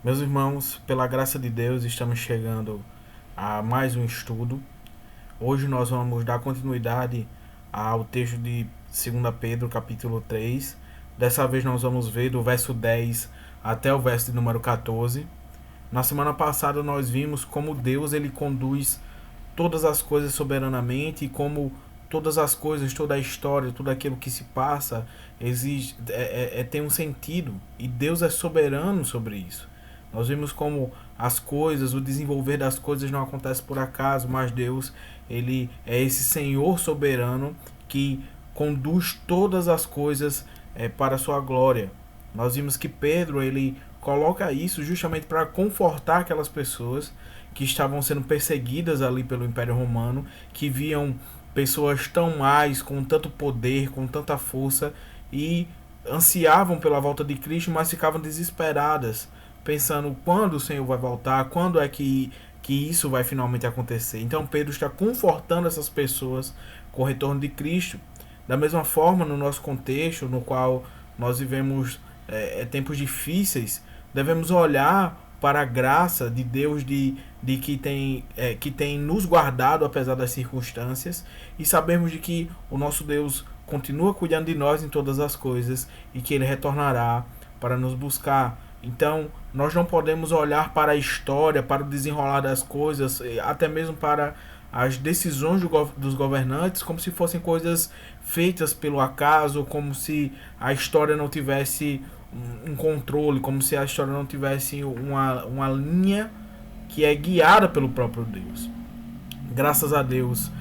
Meus irmãos, pela graça de Deus, estamos chegando a mais um estudo. Hoje nós vamos dar continuidade ao texto de 2 Pedro, capítulo 3. Dessa vez nós vamos ver do verso 10 até o verso de número 14. Na semana passada nós vimos como Deus ele conduz todas as coisas soberanamente e como todas as coisas, toda a história, tudo aquilo que se passa tem um sentido e Deus é soberano sobre isso. Nós vimos como as coisas, o desenvolver das coisas não acontece por acaso, mas Deus, ele é esse Senhor soberano que conduz todas as coisas para a sua glória. Nós vimos que Pedro, ele coloca isso justamente para confortar aquelas pessoas que estavam sendo perseguidas ali pelo Império Romano, que viam pessoas tão mais, com tanto poder, com tanta força e ansiavam pela volta de Cristo, mas ficavam desesperadas, pensando quando o Senhor vai voltar, quando é que isso vai finalmente acontecer. Então Pedro está confortando essas pessoas com o retorno de Cristo. Da mesma forma, no nosso contexto, no qual nós vivemos tempos difíceis, devemos olhar para a graça de Deus que tem nos guardado apesar das circunstâncias e sabemos de que o nosso Deus continua cuidando de nós em todas as coisas e que Ele retornará para nos buscar. Então, nós não podemos olhar para a história, para o desenrolar das coisas, até mesmo para as decisões dos governantes, como se fossem coisas feitas pelo acaso, como se a história não tivesse um controle, como se a história não tivesse uma linha que é guiada pelo próprio Deus. Graças a Deus,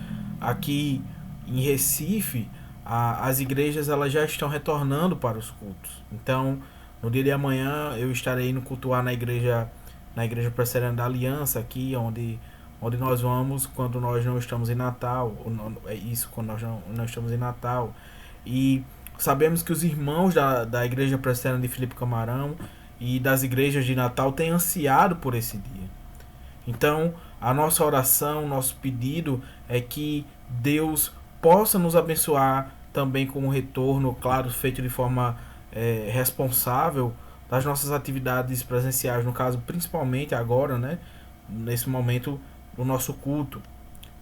aqui em Recife, as igrejas elas já estão retornando para os cultos. Então, no dia de amanhã eu estarei indo cultuar na igreja presbiteriana da Aliança aqui, onde nós vamos quando nós não estamos em Natal. É isso, quando nós não estamos em Natal. E sabemos que os irmãos da igreja presbiteriana de Filipe Camarão e das igrejas de Natal têm ansiado por esse dia. Então, a nossa oração, nosso pedido é que Deus possa nos abençoar também com um retorno, claro, feito de forma responsável das nossas atividades presenciais, no caso, principalmente agora, né, nesse momento do nosso culto.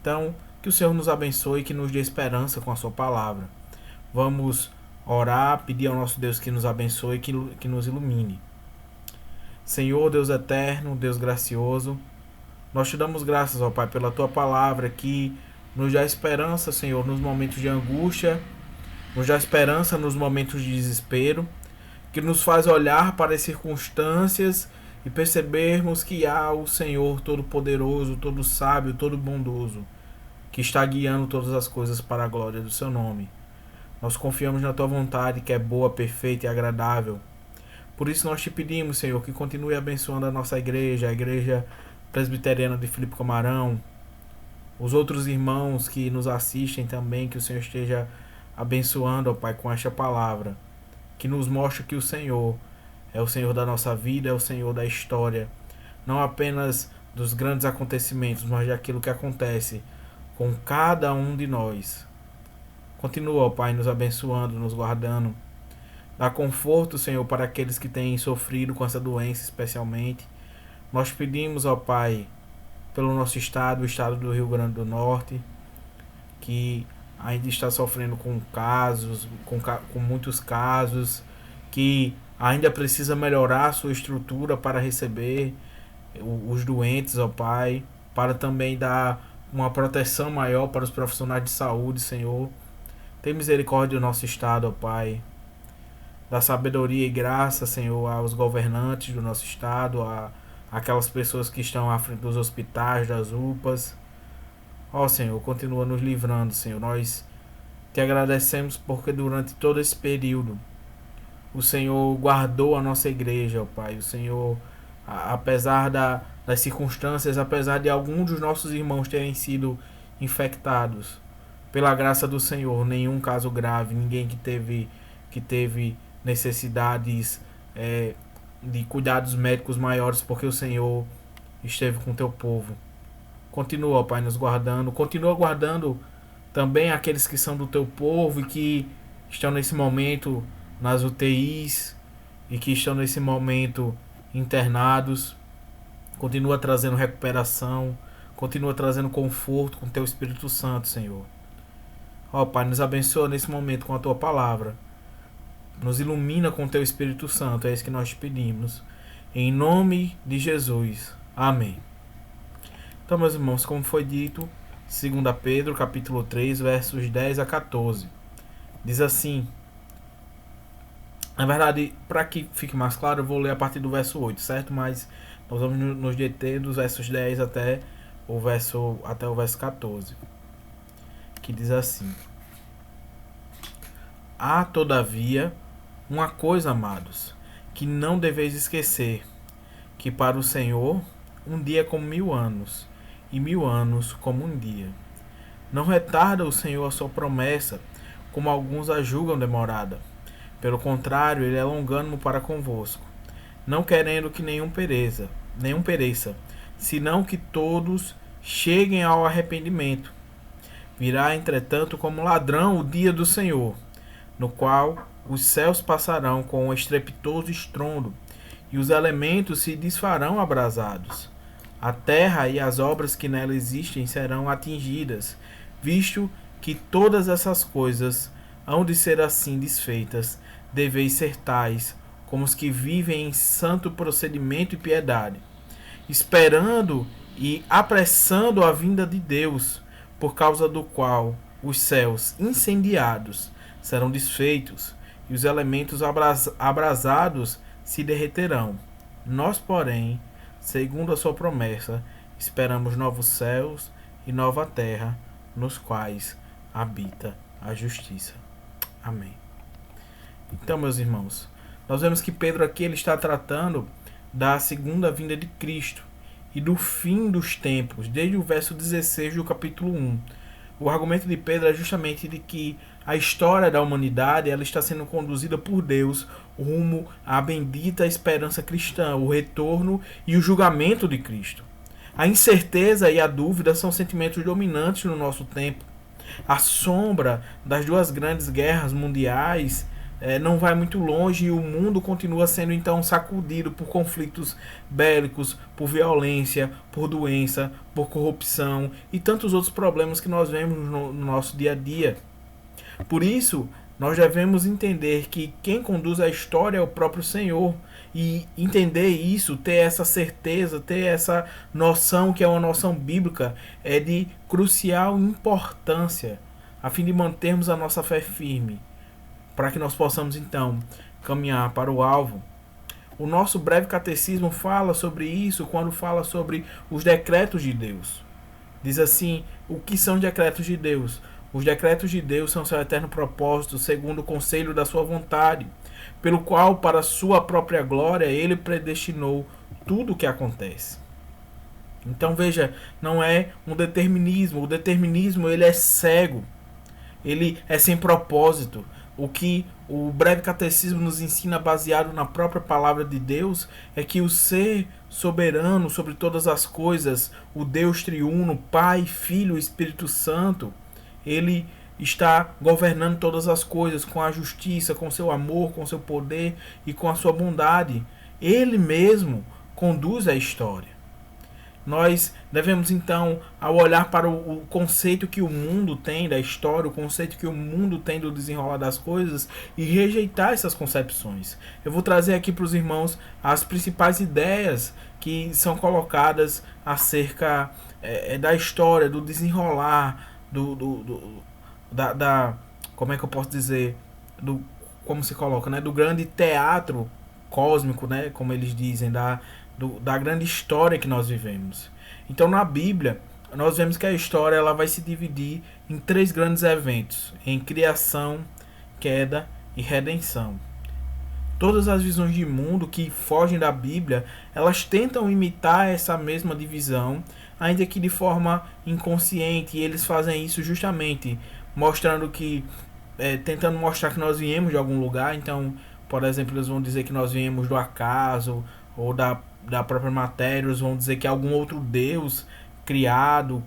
Então, que o Senhor nos abençoe e que nos dê esperança com a sua palavra. Vamos orar, pedir ao nosso Deus que nos abençoe e que nos ilumine. Senhor, Deus eterno, Deus gracioso, nós te damos graças, ó Pai, pela tua palavra que nos dá esperança, Senhor, nos momentos de angústia, nos dá esperança nos momentos de desespero, que nos faz olhar para as circunstâncias e percebermos que há o Senhor Todo-Poderoso, Todo-Sábio, Todo-Bondoso, que está guiando todas as coisas para a glória do seu nome. Nós confiamos na tua vontade, que é boa, perfeita e agradável. Por isso nós te pedimos, Senhor, que continue abençoando a nossa igreja, a igreja presbiteriana de Filipe Camarão, os outros irmãos que nos assistem também, que o Senhor esteja abençoando, ó Pai, com esta palavra, que nos mostra que o Senhor é o Senhor da nossa vida, é o Senhor da história, não apenas dos grandes acontecimentos, mas daquilo que acontece com cada um de nós. Continua, ó Pai, nos abençoando, nos guardando. Dá conforto, Senhor, para aqueles que têm sofrido com essa doença, especialmente. Nós pedimos, ó Pai, pelo nosso estado, o estado do Rio Grande do Norte, que ainda está sofrendo com casos, com muitos casos, que ainda precisa melhorar a sua estrutura para receber os doentes, ó Pai, para também dar uma proteção maior para os profissionais de saúde, Senhor. Tem misericórdia do nosso estado, ó Pai. Dá sabedoria e graça, Senhor, aos governantes do nosso estado, aquelas pessoas que estão à frente dos hospitais, das UPAs. Ó Senhor, continua nos livrando, Senhor. Nós te agradecemos porque durante todo esse período o Senhor guardou a nossa igreja, ó Pai. O Senhor, apesar das circunstâncias, apesar de alguns dos nossos irmãos terem sido infectados, pela graça do Senhor, nenhum caso grave, ninguém que teve necessidades de cuidados médicos maiores, porque o Senhor esteve com o teu povo. Continua, ó Pai, nos guardando. Continua guardando também aqueles que são do teu povo e que estão nesse momento nas UTIs e que estão nesse momento internados. Continua trazendo recuperação, continua trazendo conforto com Teu Espírito Santo, Senhor. Ó Pai, nos abençoa nesse momento com a Tua palavra. Nos ilumina com Teu Espírito Santo, é isso que nós te pedimos. Em nome de Jesus. Amém. Então, meus irmãos, como foi dito, 2 Pedro, capítulo 3, versos 10 a 14. Diz assim... Na verdade, para que fique mais claro, eu vou ler a partir do verso 8, certo? Mas nós vamos nos deter dos versos 10 até o verso 14. Que diz assim: Há, todavia, uma coisa, amados, que não deveis esquecer, que para o Senhor um dia é como 1000 anos, e 1000 anos como um dia. Não retarda o Senhor a sua promessa, como alguns a julgam demorada. Pelo contrário, ele é longânimo para convosco, não querendo que nenhum pereça, senão que todos cheguem ao arrependimento. Virá, entretanto, como ladrão o dia do Senhor, no qual os céus passarão com um estrepitoso estrondo, e os elementos se desfarão abrasados. A terra e as obras que nela existem serão atingidas, visto que todas essas coisas hão de ser assim desfeitas. Deveis ser tais como os que vivem em santo procedimento e piedade, esperando e apressando a vinda de Deus, por causa do qual os céus incendiados serão desfeitos e os elementos abrasados se derreterão. Nós, porém, segundo a sua promessa, esperamos novos céus e nova terra, nos quais habita a justiça. Amém. Então, meus irmãos, nós vemos que Pedro aqui ele está tratando da segunda vinda de Cristo e do fim dos tempos, desde o verso 16 do capítulo 1. O argumento de Pedro é justamente de que a história da humanidade ela está sendo conduzida por Deus rumo à bendita esperança cristã, o retorno e o julgamento de Cristo. A incerteza e a dúvida são sentimentos dominantes no nosso tempo. A sombra das duas grandes guerras mundiais não vai muito longe e o mundo continua sendo então sacudido por conflitos bélicos, por violência, por doença, por corrupção e tantos outros problemas que nós vemos no nosso dia a dia. Por isso, nós devemos entender que quem conduz a história é o próprio Senhor. E entender isso, ter essa certeza, ter essa noção que é uma noção bíblica, é de crucial importância, a fim de mantermos a nossa fé firme, para que nós possamos então caminhar para o alvo. O nosso breve catecismo fala sobre isso quando fala sobre os decretos de Deus. Diz assim, o que são decretos de Deus? Os decretos de Deus são seu eterno propósito, segundo o conselho da sua vontade, pelo qual, para sua própria glória, ele predestinou tudo o que acontece. Então veja, não é um determinismo. O determinismo ele é cego, ele é sem propósito. O que o breve catecismo nos ensina, baseado na própria palavra de Deus, é que o ser soberano sobre todas as coisas, o Deus triuno, Pai, Filho e Espírito Santo, ele está governando todas as coisas com a justiça, com seu amor, com seu poder e com a sua bondade. Ele mesmo conduz a história. Nós devemos então, ao olhar para o conceito que o mundo tem da história, o conceito que o mundo tem do desenrolar das coisas, e rejeitar essas concepções. Eu vou trazer aqui para os irmãos as principais ideias que são colocadas acerca da história, do desenrolar, como é que eu posso dizer, como se coloca, né, do grande teatro cósmico, né, como eles dizem, da grande história que nós vivemos. Então, na Bíblia, nós vemos que a história ela vai se dividir em 3 grandes eventos: em criação, queda e redenção. Todas as visões de mundo que fogem da Bíblia, elas tentam imitar essa mesma divisão, ainda que de forma inconsciente, e eles fazem isso justamente mostrando que tentando mostrar que nós viemos de algum lugar. Então, por exemplo, eles vão dizer que nós viemos do acaso ou da própria matéria. Eles vão dizer que algum outro Deus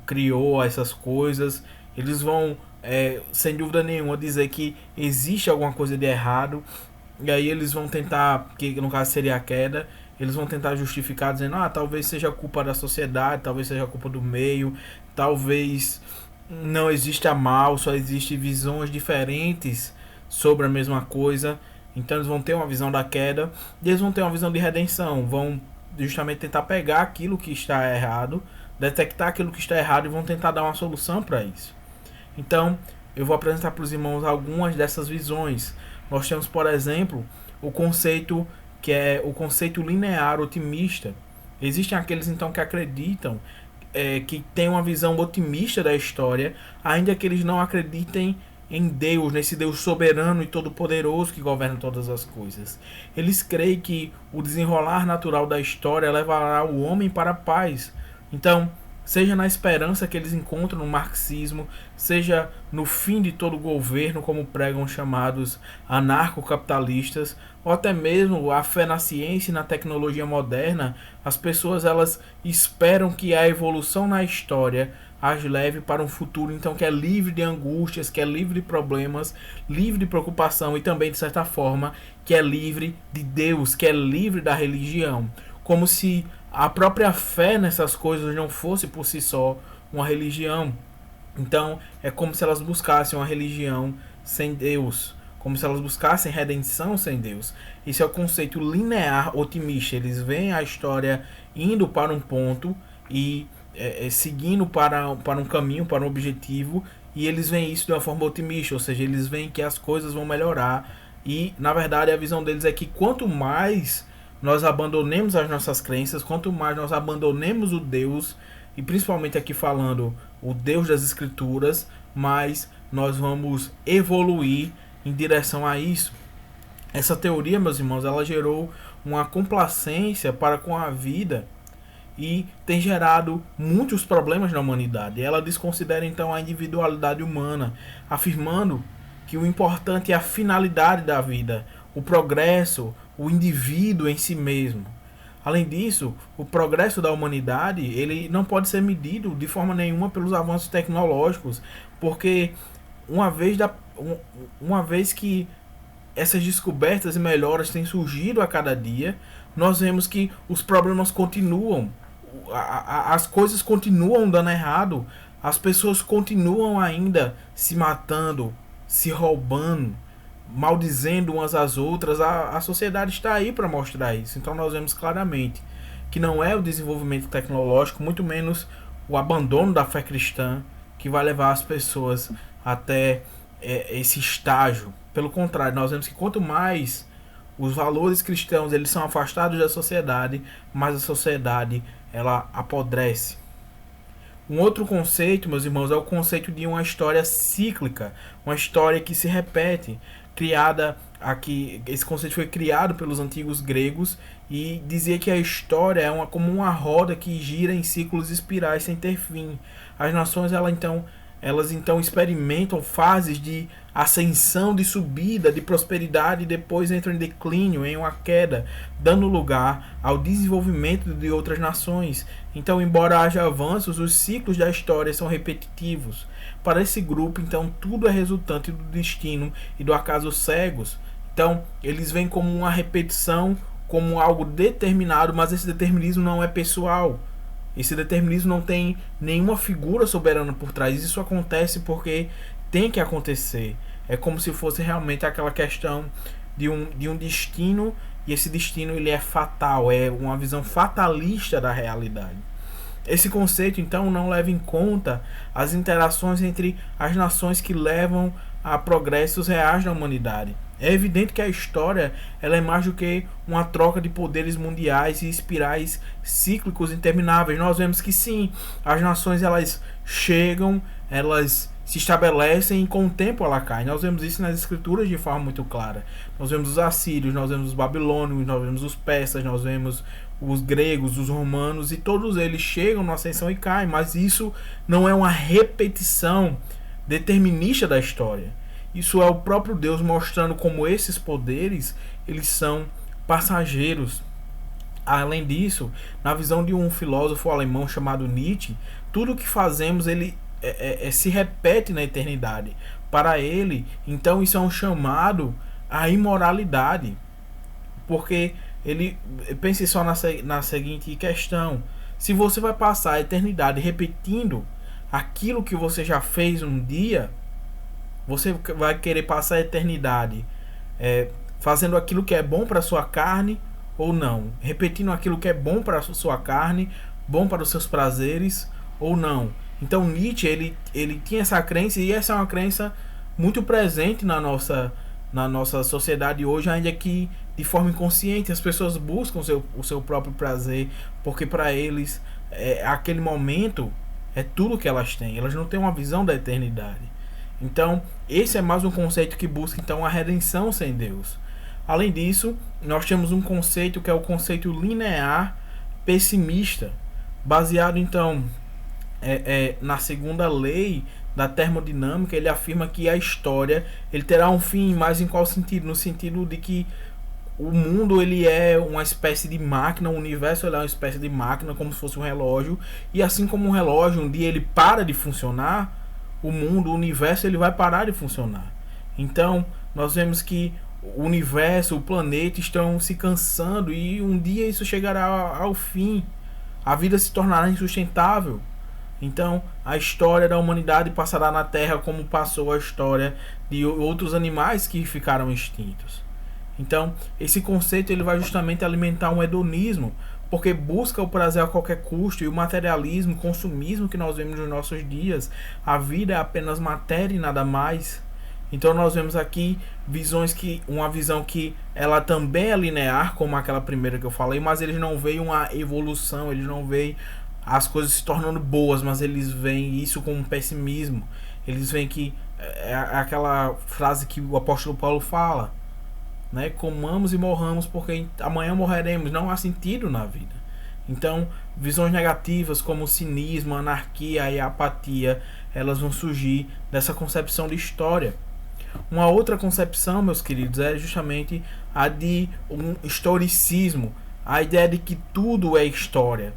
criou essas coisas. Eles vão, sem dúvida nenhuma, dizer que existe alguma coisa de errado. E aí eles vão tentar, que no caso seria a queda, eles vão tentar justificar dizendo, talvez seja culpa da sociedade, talvez seja culpa do meio, talvez não exista mal, só existem visões diferentes sobre a mesma coisa. Então eles vão ter uma visão da queda e eles vão ter uma visão de redenção, vão justamente tentar pegar aquilo que está errado, detectar aquilo que está errado e vão tentar dar uma solução para isso. Então eu vou apresentar para os irmãos algumas dessas visões. Nós temos, por exemplo, o conceito que é o conceito linear otimista. Existem aqueles então que acreditam que tem uma visão otimista da história, ainda que eles não acreditem em Deus, nesse Deus soberano e todo-poderoso que governa todas as coisas. Eles creem que o desenrolar natural da história levará o homem para a paz. Então, seja na esperança que eles encontram no marxismo, seja no fim de todo governo, como pregam os chamados anarcocapitalistas, ou até mesmo a fé na ciência e na tecnologia moderna, as pessoas elas esperam que a evolução na história as leve para um futuro então que é livre de angústias, que é livre de problemas, livre de preocupação e também, de certa forma, que é livre de Deus, que é livre da religião. Como se a própria fé nessas coisas não fosse por si só uma religião. Então é como se elas buscassem uma religião sem Deus, como se elas buscassem redenção sem Deus. Esse é o conceito linear otimista. Eles veem a história indo para um ponto e seguindo para um caminho, para um objetivo, e eles veem isso de uma forma otimista, ou seja, eles veem que as coisas vão melhorar. E na verdade a visão deles é que quanto mais nós abandonemos as nossas crenças, quanto mais nós abandonemos o Deus, e principalmente aqui falando o Deus das Escrituras, mais nós vamos evoluir em direção a isso. Essa teoria, meus irmãos, ela gerou uma complacência para com a vida e tem gerado muitos problemas na humanidade. Ela desconsidera então a individualidade humana, afirmando que o importante é a finalidade da vida, o progresso, o indivíduo em si mesmo. Além disso, o progresso da humanidade ele não pode ser medido de forma nenhuma pelos avanços tecnológicos, porque uma vez que essas descobertas e melhoras têm surgido a cada dia, nós vemos que os problemas continuam, as coisas continuam dando errado, as pessoas continuam ainda se matando, se roubando, maldizendo umas às outras. A sociedade está aí para mostrar isso. Então nós vemos claramente que não é o desenvolvimento tecnológico, muito menos o abandono da fé cristã, que vai levar as pessoas até esse estágio. Pelo contrário, nós vemos que quanto mais os valores cristãos eles são afastados da sociedade, mais a sociedade ela apodrece. Um outro conceito, meus irmãos, é o conceito de uma história cíclica, uma história que se repete, criada aqui. Esse conceito foi criado pelos antigos gregos e dizia que a história é como uma roda que gira em ciclos espirais sem ter fim. As nações elas então experimentam fases de ascensão, de subida, de prosperidade e depois entram em declínio, em uma queda, dando lugar ao desenvolvimento de outras nações. Então, embora haja avanços, os ciclos da história são repetitivos. Para esse grupo, então, tudo é resultante do destino e do acaso cegos. Então, eles veem como uma repetição, como algo determinado, mas esse determinismo não é pessoal. Esse determinismo não tem nenhuma figura soberana por trás. Isso acontece porque tem que acontecer. É como se fosse realmente aquela questão de um destino, e esse destino ele é fatal, é uma visão fatalista da realidade. Esse conceito então não leva em conta as interações entre as nações que levam a progressos reais na humanidade. É evidente que a história ela é mais do que uma troca de poderes mundiais e espirais cíclicos intermináveis. Nós vemos que sim, as nações elas chegam, elas se estabelecem e com o tempo ela cai. Nós vemos isso nas escrituras de forma muito clara. Nós vemos os assírios, nós vemos os babilônios, nós vemos os persas, nós vemos os gregos, os romanos, e todos eles chegam na ascensão e caem, mas isso não é uma repetição determinista da história. Isso é o próprio Deus mostrando como esses poderes eles são passageiros. Além disso, na visão de um filósofo alemão chamado Nietzsche, tudo o que fazemos ele se repete na eternidade. Para ele, então isso é um chamado à imoralidade, porque ele pense só na seguinte questão: se você vai passar a eternidade repetindo aquilo que você já fez um dia, você vai querer passar a eternidade fazendo aquilo que é bom para sua carne ou não, repetindo aquilo que é bom para sua carne, bom para os seus prazeres ou não. Então Nietzsche ele tinha essa crença, e essa é uma crença muito presente na nossa sociedade hoje, ainda que de forma inconsciente as pessoas buscam o seu próprio prazer, porque para eles aquele momento é tudo que elas têm, elas não têm uma visão da eternidade. Então esse é mais um conceito que busca então a redenção sem Deus. Além disso, nós temos um conceito que é o conceito linear pessimista, baseado então na segunda lei da termodinâmica. Ele afirma que a história ele terá um fim, mas em qual sentido? No sentido de que o mundo ele é uma espécie de máquina, o universo ele é uma espécie de máquina, como se fosse um relógio, e assim como um relógio, um dia ele para de funcionar, o mundo, o universo ele vai parar de funcionar. Então nós vemos que o universo, o planeta estão se cansando, e um dia isso chegará ao fim, a vida se tornará insustentável. Então a história da humanidade passará na Terra como passou a história de outros animais que ficaram extintos. Então esse conceito ele vai justamente alimentar um hedonismo, porque busca o prazer a qualquer custo, e o materialismo, o consumismo que nós vemos nos nossos dias. A vida é apenas matéria e nada mais. Então nós vemos aqui uma visão que ela também é linear, como aquela primeira que eu falei, mas eles não veem uma evolução, eles não veem as coisas se tornando boas, mas eles veem isso como um pessimismo. Eles veem que é aquela frase que o apóstolo Paulo fala, né? Comamos e morramos porque amanhã morreremos. Não há sentido na vida. Então visões negativas como o cinismo, a anarquia e a apatia, elas vão surgir dessa concepção de história. Uma outra concepção, meus queridos, é justamente a de um historicismo, a ideia de que tudo é história.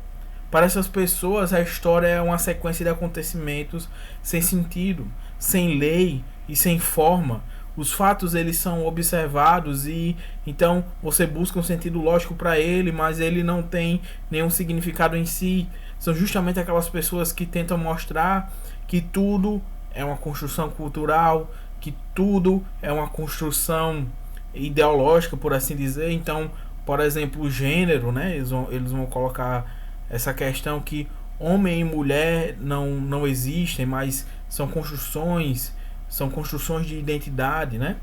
Para essas pessoas, a história é uma sequência de acontecimentos sem sentido, sem lei e sem forma. Os fatos eles são observados, e então você busca um sentido lógico para ele, mas ele não tem nenhum significado em si. São justamente aquelas pessoas que tentam mostrar que tudo é uma construção cultural, que tudo é uma construção ideológica, por assim dizer. Então, por exemplo, o gênero, né? Eles vão colocar essa questão que homem e mulher não existem, mas são construções de identidade, né?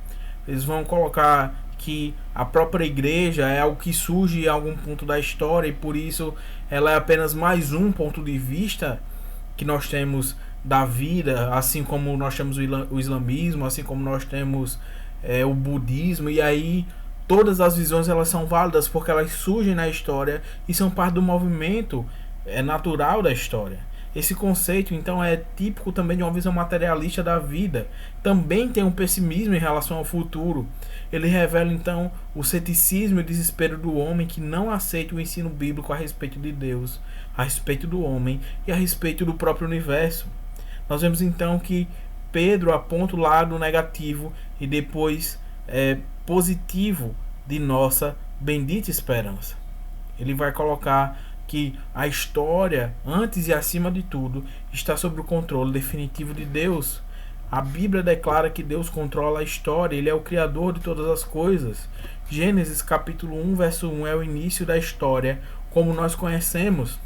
Eles vão colocar que a própria igreja é algo que surge em algum ponto da história, e por isso ela é apenas mais um ponto de vista que nós temos da vida, assim como nós temos o islamismo, assim como nós temos o budismo. E aí todas as visões elas são válidas porque elas surgem na história e são parte do movimento natural da história. Esse conceito então é típico também de uma visão materialista da vida. Também tem um pessimismo em relação ao futuro. Ele revela então o ceticismo e o desespero do homem que não aceita o ensino bíblico a respeito de Deus, a respeito do homem e a respeito do próprio universo. Nós vemos então que Pedro aponta o lado negativo e depois positivo de nossa bendita esperança. Ele vai colocar que a história, antes e acima de tudo, está sob o controle definitivo de Deus. A Bíblia declara que Deus controla a história, Ele é o Criador de todas as coisas. Gênesis capítulo 1, verso 1 é o início da história, como nós conhecemos.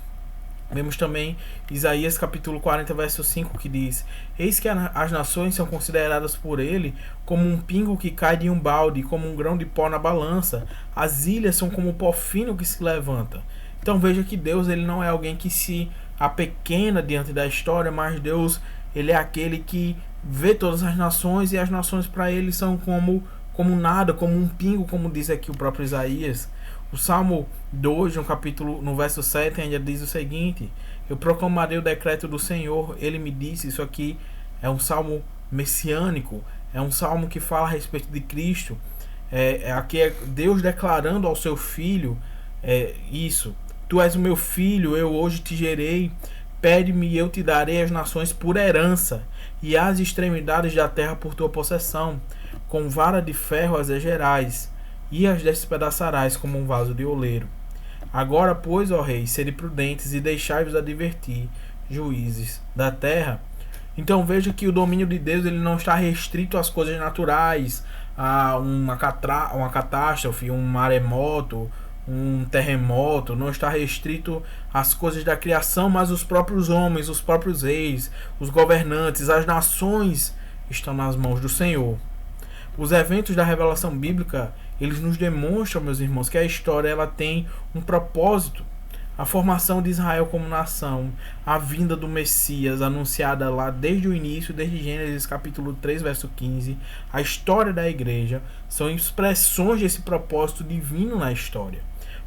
Vemos também Isaías capítulo 40, verso 5, que diz: Eis que as nações são consideradas por ele como um pingo que cai de um balde, como um grão de pó na balança. As ilhas são como o pó fino que se levanta. Então veja que Deus ele não é alguém que se apequena diante da história, mas Deus ele é aquele que vê todas as nações, e as nações para ele são como nada, como um pingo, como diz aqui o próprio Isaías. O Salmo 2, no verso 7, ainda diz o seguinte: Eu proclamarei o decreto do Senhor, Ele me disse. Isso aqui é um salmo messiânico, é um salmo que fala a respeito de Cristo. Aqui é Deus declarando ao seu Filho isso: Tu és o meu filho, eu hoje te gerei. Pede-me e eu te darei as nações por herança, e as extremidades da terra por tua possessão. Com vara de ferro as regerás, e as despedaçarás como um vaso de oleiro. Agora, pois, ó rei, sede prudentes e deixai-vos advertir, juízes da terra. Então veja que o domínio de Deus ele não está restrito às coisas naturais, a uma catástrofe, um maremoto, um terremoto, não está restrito às coisas da criação, mas os próprios homens, os próprios reis, os governantes, as nações estão nas mãos do Senhor. Os eventos da revelação bíblica, eles nos demonstram, meus irmãos, que a história ela tem um propósito. A formação de Israel como nação, a vinda do Messias, anunciada lá desde o início, desde Gênesis capítulo 3, verso 15, a história da igreja, são expressões desse propósito divino na história.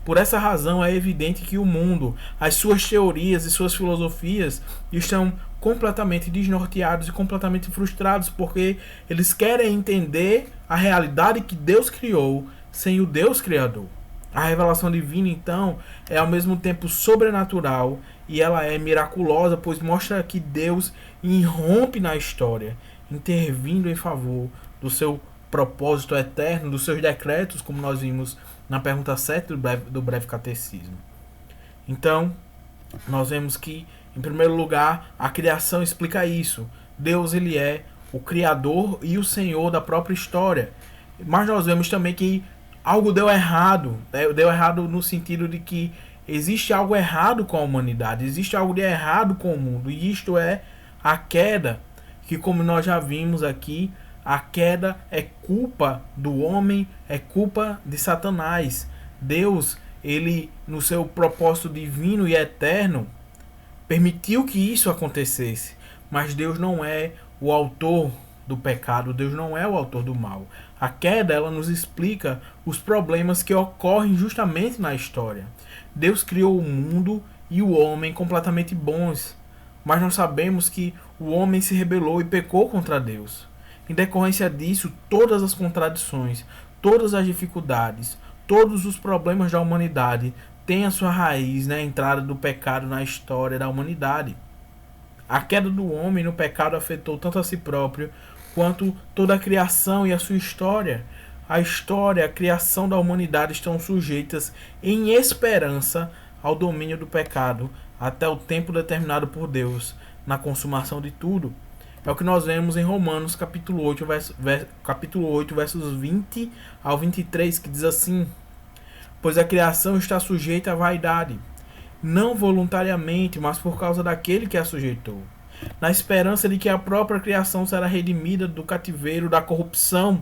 Por essa razão é evidente que o mundo, as suas teorias e suas filosofias estão completamente desnorteados e completamente frustrados, porque eles querem entender a realidade que Deus criou sem o Deus Criador. A revelação divina, então, é ao mesmo tempo sobrenatural e ela é miraculosa, pois mostra que Deus irrompe na história, intervindo em favor do seu propósito eterno, dos seus decretos, como nós vimos na pergunta 7 do breve catecismo. Então, nós vemos que, em primeiro lugar, a criação explica isso. Deus ele é o Criador e o Senhor da própria história. Mas nós vemos também que algo deu errado. Deu errado no sentido de que existe algo errado com a humanidade, existe algo de errado com o mundo. E isto é a queda, que como nós já vimos aqui, a queda é culpa do homem, é culpa de Satanás. Deus, ele no seu propósito divino e eterno, permitiu que isso acontecesse. Mas Deus não é o autor do pecado, Deus não é o autor do mal. A queda, ela nos explica os problemas que ocorrem justamente na história. Deus criou o mundo e o homem completamente bons, mas nós sabemos que o homem se rebelou e pecou contra Deus. Em decorrência disso, todas as contradições, todas as dificuldades, todos os problemas da humanidade têm a sua raiz na entrada do pecado na história da humanidade. A queda do homem no pecado afetou tanto a si próprio quanto toda a criação e a sua história. A história, a criação da humanidade estão sujeitas em esperança ao domínio do pecado até o tempo determinado por Deus na consumação de tudo. É o que nós vemos em Romanos capítulo 8, versos 20 ao 23, que diz assim: pois a criação está sujeita à vaidade, não voluntariamente, mas por causa daquele que a sujeitou, na esperança de que a própria criação será redimida do cativeiro da corrupção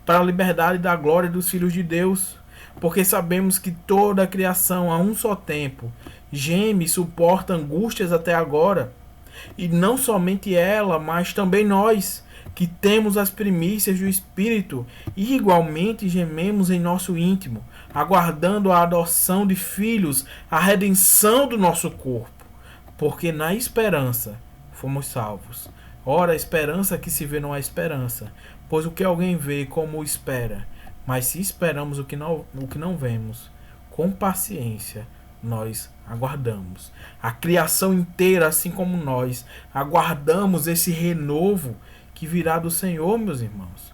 para a liberdade da glória dos filhos de Deus. Porque sabemos que toda a criação a um só tempo geme e suporta angústias até agora. E não somente ela, mas também nós, que temos as primícias do Espírito, e igualmente gememos em nosso íntimo, aguardando a adoção de filhos, a redenção do nosso corpo. Porque na esperança fomos salvos. Ora, a esperança que se vê não é esperança, pois o que alguém vê, como espera? Mas se esperamos o que não vemos, com paciência nós aguardamos. A criação inteira, assim como nós, aguardamos esse renovo que virá do Senhor, meus irmãos.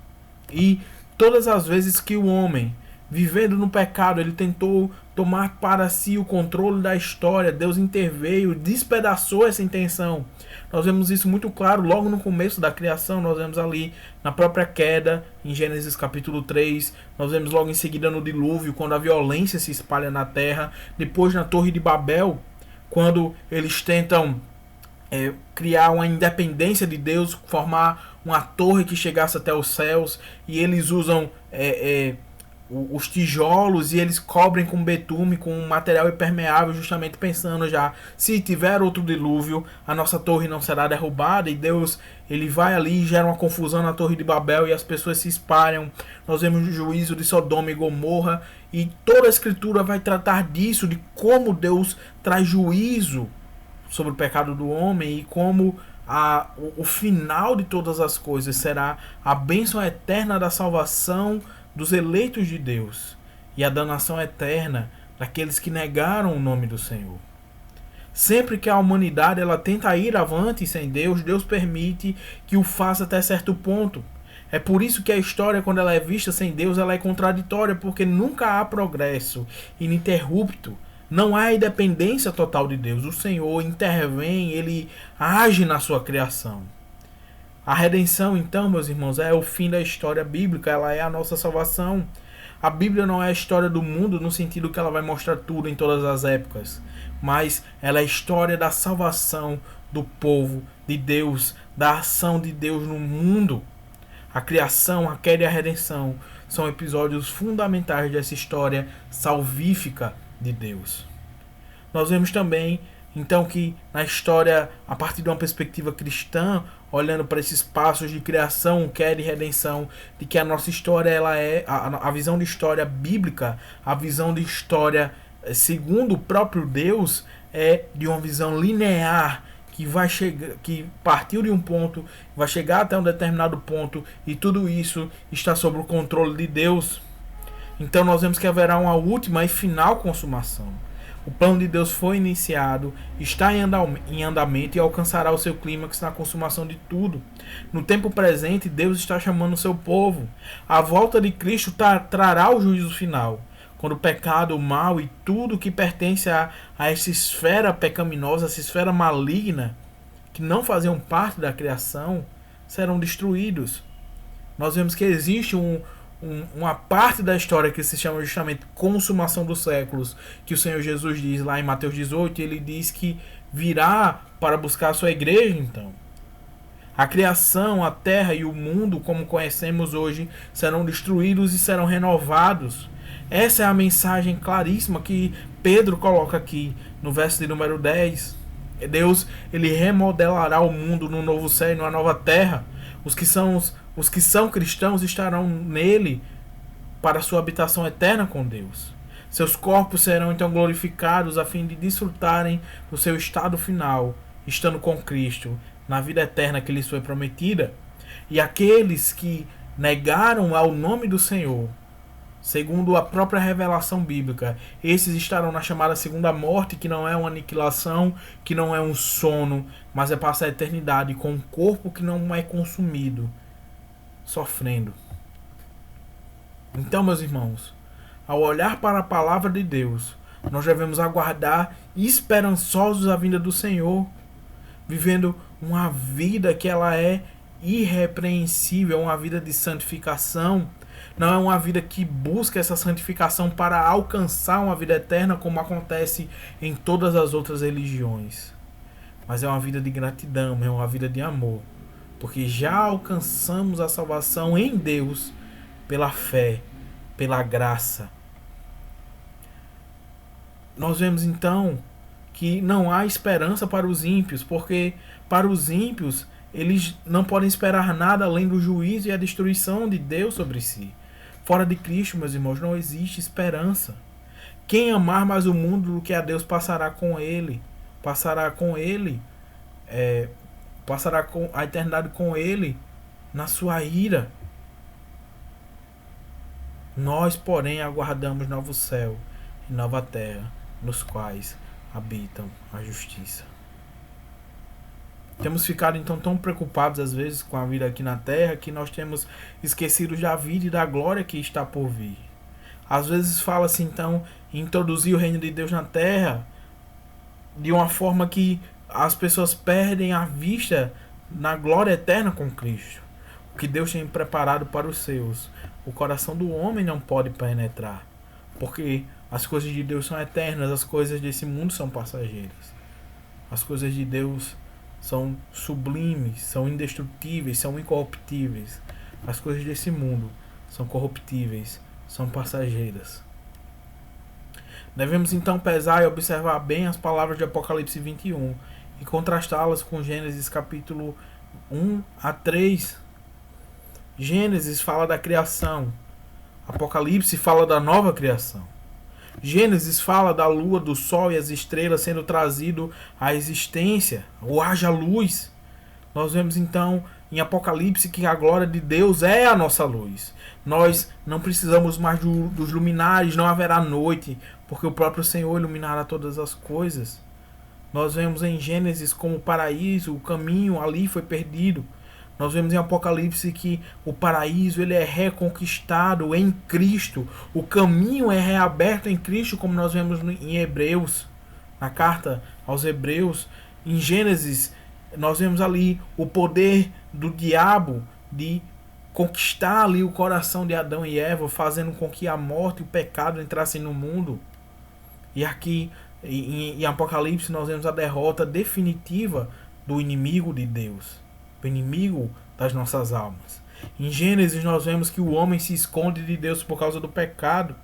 E todas as vezes que o homem, vivendo no pecado, ele tentou tomar para si o controle da história, Deus interveio, despedaçou essa intenção. Nós vemos isso muito claro logo no começo da criação. Nós vemos ali na própria queda, em Gênesis capítulo 3. Nós vemos logo em seguida no dilúvio, quando a violência se espalha na terra. Depois na Torre de Babel, quando eles tentam criar uma independência de Deus, formar uma torre que chegasse até os céus. E eles usam os tijolos e eles cobrem com betume, com um material impermeável, justamente pensando já, se tiver outro dilúvio, a nossa torre não será derrubada. E Deus, ele vai ali e gera uma confusão na Torre de Babel e as pessoas se espalham. Nós vemos o juízo de Sodoma e Gomorra, e toda a escritura vai tratar disso, de como Deus traz juízo sobre o pecado do homem e como o final de todas as coisas será a bênção eterna da salvação dos eleitos de Deus e a danação eterna daqueles que negaram o nome do Senhor. Sempre que a humanidade ela tenta ir avante sem Deus, Deus permite que o faça até certo ponto. É por isso que a história, quando ela é vista sem Deus, ela é contraditória, porque nunca há progresso ininterrupto. Não há independência total de Deus. O Senhor intervém, ele age na sua criação. A redenção, então, meus irmãos, é o fim da história bíblica, ela é a nossa salvação. A Bíblia não é a história do mundo no sentido que ela vai mostrar tudo em todas as épocas, mas ela é a história da salvação do povo de Deus, da ação de Deus no mundo. A criação, a queda e a redenção são episódios fundamentais dessa história salvífica de Deus. Nós vemos também, então, que na história, a partir de uma perspectiva cristã, olhando para esses passos de criação, queda e redenção, de que a nossa história, ela é a visão de história bíblica, a visão de história segundo o próprio Deus, é de uma visão linear, que vai chegar, que partiu de um ponto, vai chegar até um determinado ponto, e tudo isso está sob o controle de Deus. Então nós vemos que haverá uma última e final consumação. O plano de Deus foi iniciado, está em andamento e alcançará o seu clímax na consumação de tudo. No tempo presente, Deus está chamando o seu povo. A volta de Cristo trará o juízo final, quando o pecado, o mal e tudo que pertence a essa esfera pecaminosa, essa esfera maligna, que não faziam parte da criação, serão destruídos. Nós vemos que existe uma parte da história que se chama justamente consumação dos séculos, que o Senhor Jesus diz lá em Mateus 18, ele diz que virá para buscar a sua igreja. Então a criação, a terra e o mundo como conhecemos hoje serão destruídos e serão renovados. Essa é a mensagem claríssima que Pedro coloca aqui no verso de número 10. Deus, ele remodelará o mundo no novo céu e numa nova terra. Os que são cristãos estarão nele para a sua habitação eterna com Deus. Seus corpos serão então glorificados a fim de desfrutarem do seu estado final, estando com Cristo, na vida eterna que lhes foi prometida. E aqueles que negaram ao nome do Senhor, segundo a própria revelação bíblica, esses estarão na chamada segunda morte, que não é uma aniquilação, que não é um sono, mas é passar a eternidade com um corpo que não é consumido, sofrendo. Então, meus irmãos, ao olhar para a palavra de Deus, nós devemos aguardar esperançosos a vinda do Senhor, vivendo uma vida que ela é irrepreensível, uma vida de santificação. Não é uma vida que busca essa santificação para alcançar uma vida eterna, como acontece em todas as outras religiões. Mas é uma vida de gratidão, é uma vida de amor. Porque já alcançamos a salvação em Deus pela fé, pela graça. Nós vemos então que não há esperança para os ímpios, porque para os ímpios eles não podem esperar nada além do juízo e a destruição de Deus sobre si. Fora de Cristo, meus irmãos, não existe esperança. Quem amar mais o mundo do que a Deus passará com ele. Passará com a eternidade com ele na sua ira. Nós, porém, aguardamos novo céu e nova terra, nos quais habitam a justiça. Temos ficado então tão preocupados às vezes com a vida aqui na terra que nós temos esquecido da vida e da glória que está por vir. Às vezes fala-se então em introduzir o reino de Deus na terra de uma forma que as pessoas perdem a vista na glória eterna com Cristo. O que Deus tem preparado para os seus, o coração do homem não pode penetrar, porque as coisas de Deus são eternas, as coisas desse mundo são passageiras. As coisas de Deus são sublimes, são indestrutíveis, são incorruptíveis. As coisas desse mundo são corruptíveis, são passageiras. Devemos então pesar e observar bem as palavras de Apocalipse 21 e contrastá-las com Gênesis capítulo 1 a 3. Gênesis fala da criação, Apocalipse fala da nova criação. Gênesis fala da lua, do sol e as estrelas sendo trazido à existência, ou haja luz. Nós vemos então em Apocalipse que a glória de Deus é a nossa luz. Nós não precisamos mais dos luminares, não haverá noite, porque o próprio Senhor iluminará todas as coisas. Nós vemos em Gênesis como o paraíso, o caminho ali foi perdido, Nós vemos em Apocalipse que o paraíso ele é reconquistado em Cristo. O caminho é reaberto em Cristo, como nós vemos em Hebreus, na carta aos Hebreus. Em Gênesis, nós vemos ali o poder do diabo de conquistar ali o coração de Adão e Eva, fazendo com que a morte e o pecado entrassem no mundo. E aqui em Apocalipse nós vemos a derrota definitiva do inimigo de Deus, o inimigo das nossas almas. Em Gênesis nós vemos que o homem se esconde de Deus por causa do pecado.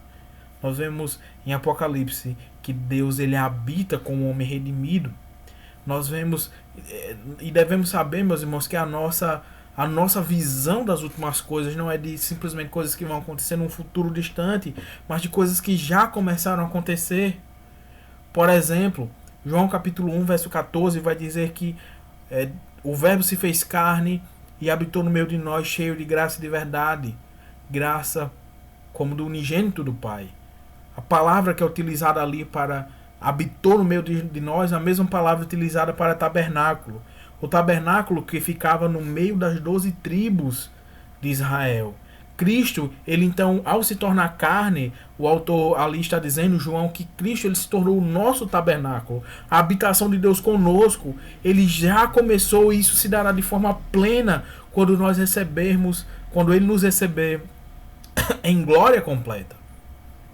Nós vemos em Apocalipse que Deus ele habita com o homem redimido. Nós vemos e devemos saber, meus irmãos, que a nossa visão das últimas coisas não é de simplesmente coisas que vão acontecer num futuro distante, mas de coisas que já começaram a acontecer. Por exemplo, João capítulo 1, verso 14 vai dizer que o verbo se fez carne e habitou no meio de nós, cheio de graça e de verdade. Graça como do unigênito do Pai. A palavra que é utilizada ali para habitou no meio de nós, a mesma palavra utilizada para tabernáculo. O tabernáculo que ficava no meio das 12 tribos de Israel. Cristo, ele então, ao se tornar carne, o autor ali está dizendo, João, que Cristo ele se tornou o nosso tabernáculo. A habitação de Deus conosco, ele já começou, e isso se dará de forma plena quando nós recebermos, quando ele nos receber em glória completa.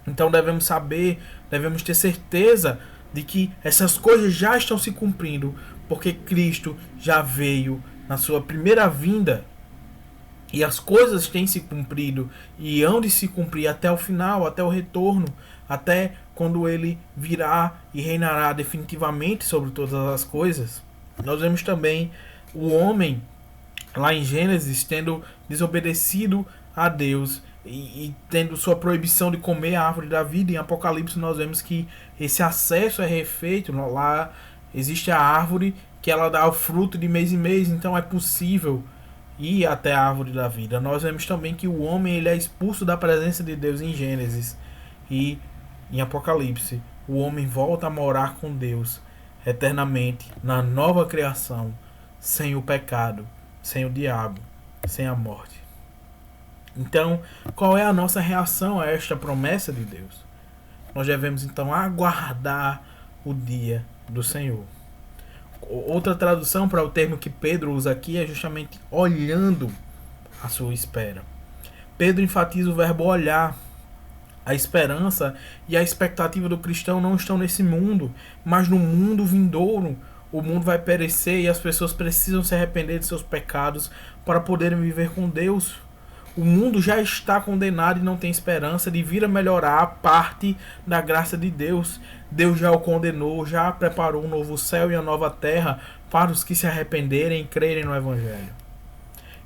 Então devemos saber, devemos ter certeza de que essas coisas já estão se cumprindo, porque Cristo já veio na sua primeira vinda. E as coisas têm se cumprido e hão de se cumprir até o final, até o retorno, até quando ele virá e reinará definitivamente sobre todas as coisas. Nós vemos também o homem, lá em Gênesis, tendo desobedecido a Deus e tendo sua proibição de comer a árvore da vida. Em Apocalipse nós vemos que esse acesso é refeito. Lá existe a árvore que ela dá o fruto de mês em mês, então é possível ir até a árvore da vida. Nós vemos também que o homem ele é expulso da presença de Deus em Gênesis, e em Apocalipse o homem volta a morar com Deus eternamente na nova criação, sem o pecado, sem o diabo, sem a morte. Então, qual é a nossa reação a esta promessa de Deus? Nós devemos então aguardar o dia do Senhor. Outra tradução para o termo que Pedro usa aqui é justamente olhando a sua espera. Pedro enfatiza o verbo olhar. A esperança e a expectativa do cristão não estão nesse mundo, mas no mundo vindouro. O mundo vai perecer e as pessoas precisam se arrepender de seus pecados para poderem viver com Deus. O mundo já está condenado e não tem esperança de vir a melhorar a parte da graça de Deus. Deus já o condenou, já preparou um novo céu e a nova terra para os que se arrependerem e crerem no Evangelho.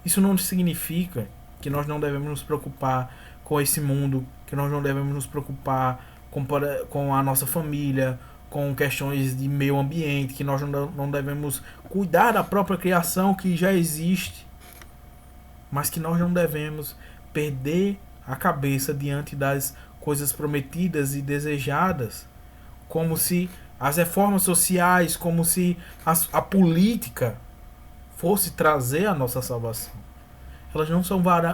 Isso não significa que nós não devemos nos preocupar com esse mundo, que nós não devemos nos preocupar com a nossa família, com questões de meio ambiente, que nós não devemos cuidar da própria criação que já existe. Mas que nós não devemos perder a cabeça diante das coisas prometidas e desejadas, como se as reformas sociais, como se a política fosse trazer a nossa salvação. Elas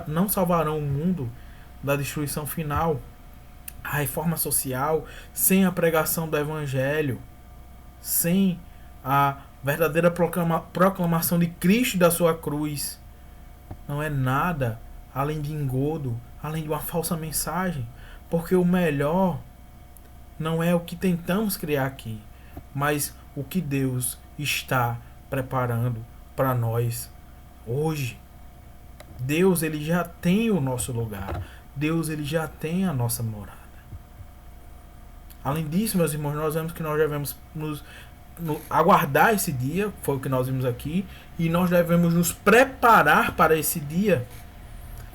não salvarão o mundo da destruição final. A reforma social, sem a pregação do Evangelho, sem a verdadeira proclamação de Cristo e da sua cruz, não é nada além de engodo, além de uma falsa mensagem. Porque o melhor não é o que tentamos criar aqui, mas o que Deus está preparando para nós hoje. Deus ele já tem o nosso lugar. Deus ele já tem a nossa morada. Além disso, meus irmãos, nós vemos que nós devemos aguardar esse dia, foi o que nós vimos aqui, e nós devemos nos preparar para esse dia.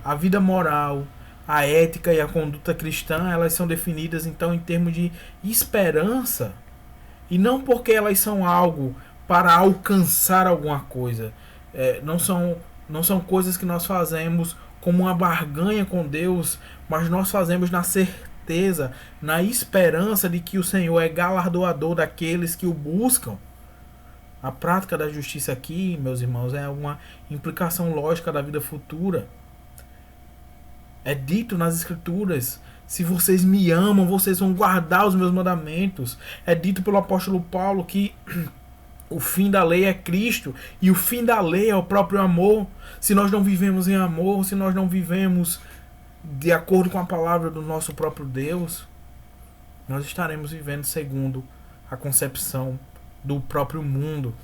A vida moral, a ética e a conduta cristã, elas são definidas então em termos de esperança, e não porque elas são algo para alcançar alguma coisa. Não são coisas que nós fazemos como uma barganha com Deus, mas nós fazemos na certeza, na esperança de que o Senhor é galardoador daqueles que o buscam. A prática da justiça aqui, meus irmãos, é uma implicação lógica da vida futura. É dito nas Escrituras: se vocês me amam, vocês vão guardar os meus mandamentos. É dito pelo apóstolo Paulo que o fim da lei é Cristo e o fim da lei é o próprio amor. Se nós não vivemos em amor, se nós não vivemos de acordo com a palavra do nosso próprio Deus, nós estaremos vivendo segundo a concepção do próprio mundo.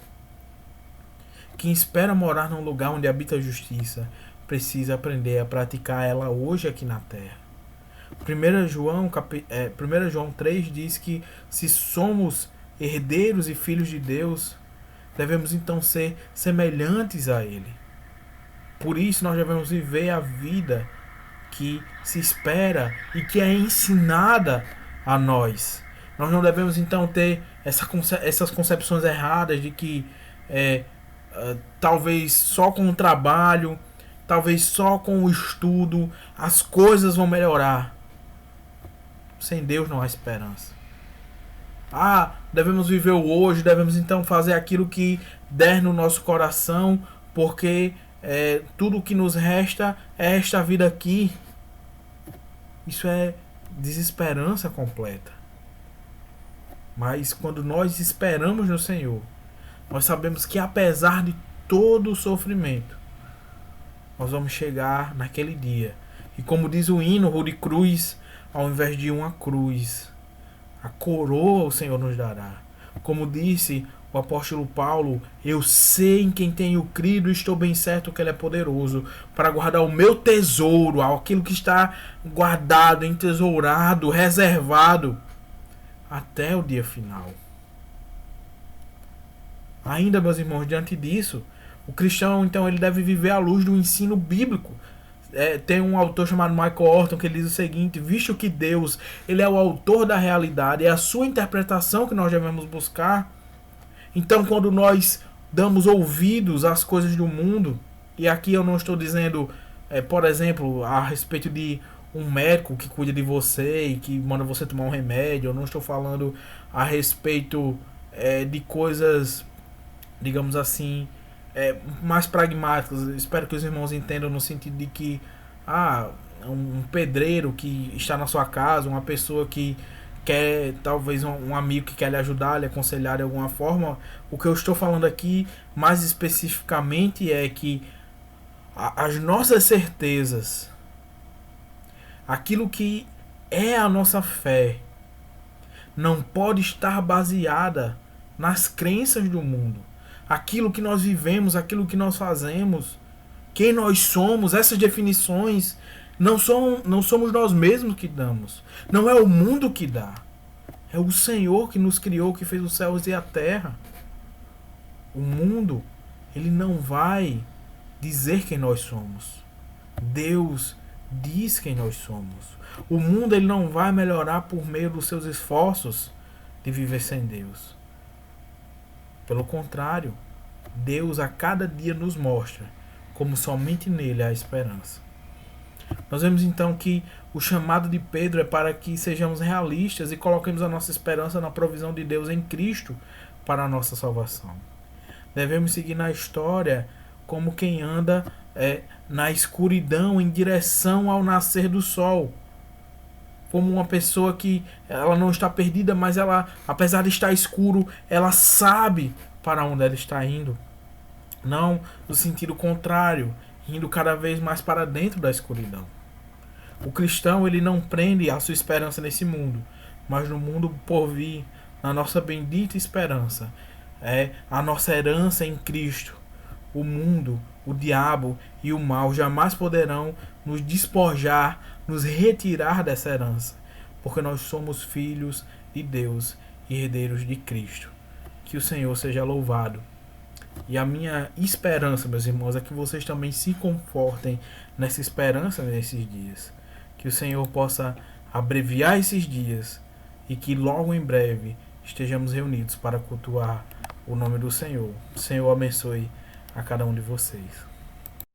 Quem espera morar num lugar onde habita a justiça precisa aprender a praticar ela hoje aqui na terra. 1 João 3 diz que se somos herdeiros e filhos de Deus, devemos então ser semelhantes a Ele. Por isso nós devemos viver a vida que se espera e que é ensinada a nós. Nós não devemos então ter essas concepções erradas de que talvez só com o trabalho, talvez só com o estudo as coisas vão melhorar. Sem Deus não há esperança. Devemos viver o hoje, devemos então fazer aquilo que der no nosso coração, porque tudo o que nos resta é esta vida aqui. Isso é desesperança completa. Mas quando nós esperamos no Senhor, nós sabemos que apesar de todo o sofrimento, nós vamos chegar naquele dia. E como diz o hino, Rude Cruz, ao invés de uma cruz, a coroa o Senhor nos dará. Como disse o apóstolo Paulo: eu sei em quem tenho crido e estou bem certo que Ele é poderoso para guardar o meu tesouro, aquilo que está guardado, entesourado, reservado, até o dia final. Ainda, meus irmãos, diante disso, o cristão, então, ele deve viver à luz do ensino bíblico. Tem um autor chamado Michael Horton que ele diz o seguinte: visto que Deus, ele é o autor da realidade, é a sua interpretação que nós devemos buscar. Então, quando nós damos ouvidos às coisas do mundo, e aqui eu não estou dizendo, por exemplo, a respeito de um médico que cuida de você e que manda você tomar um remédio, eu não estou falando a respeito de coisas, digamos assim, mais pragmáticas. Espero que os irmãos entendam no sentido de que um pedreiro que está na sua casa, uma pessoa que quer, talvez um amigo que quer lhe ajudar, lhe aconselhar de alguma forma. O que eu estou falando aqui mais especificamente é que as nossas certezas, aquilo que é a nossa fé, não pode estar baseada nas crenças do mundo. Aquilo que nós vivemos, aquilo que nós fazemos, quem nós somos, essas definições não somos nós mesmos que damos. Não é o mundo que dá. É o Senhor que nos criou, que fez os céus e a terra. O mundo, ele não vai dizer quem nós somos. Deus diz quem nós somos. O mundo, ele não vai melhorar por meio dos seus esforços de viver sem Deus. Pelo contrário, Deus a cada dia nos mostra como somente nele há esperança. Nós vemos então que o chamado de Pedro é para que sejamos realistas e coloquemos a nossa esperança na provisão de Deus em Cristo para a nossa salvação. Devemos seguir na história como quem anda na escuridão em direção ao nascer do sol. Como uma pessoa que ela não está perdida, mas ela, apesar de estar escuro, ela sabe para onde ela está indo. Não no sentido contrário, indo cada vez mais para dentro da escuridão. O cristão, ele não prende a sua esperança nesse mundo, mas no mundo por vir, na nossa bendita esperança. A nossa herança em Cristo. O mundo, o diabo e o mal jamais poderão nos despojar, nos retirar dessa herança, porque nós somos filhos de Deus e herdeiros de Cristo. Que o Senhor seja louvado. E a minha esperança, meus irmãos, é que vocês também se confortem nessa esperança nesses dias. Que o Senhor possa abreviar esses dias e que logo em breve estejamos reunidos para cultuar o nome do Senhor. O Senhor abençoe a cada um de vocês.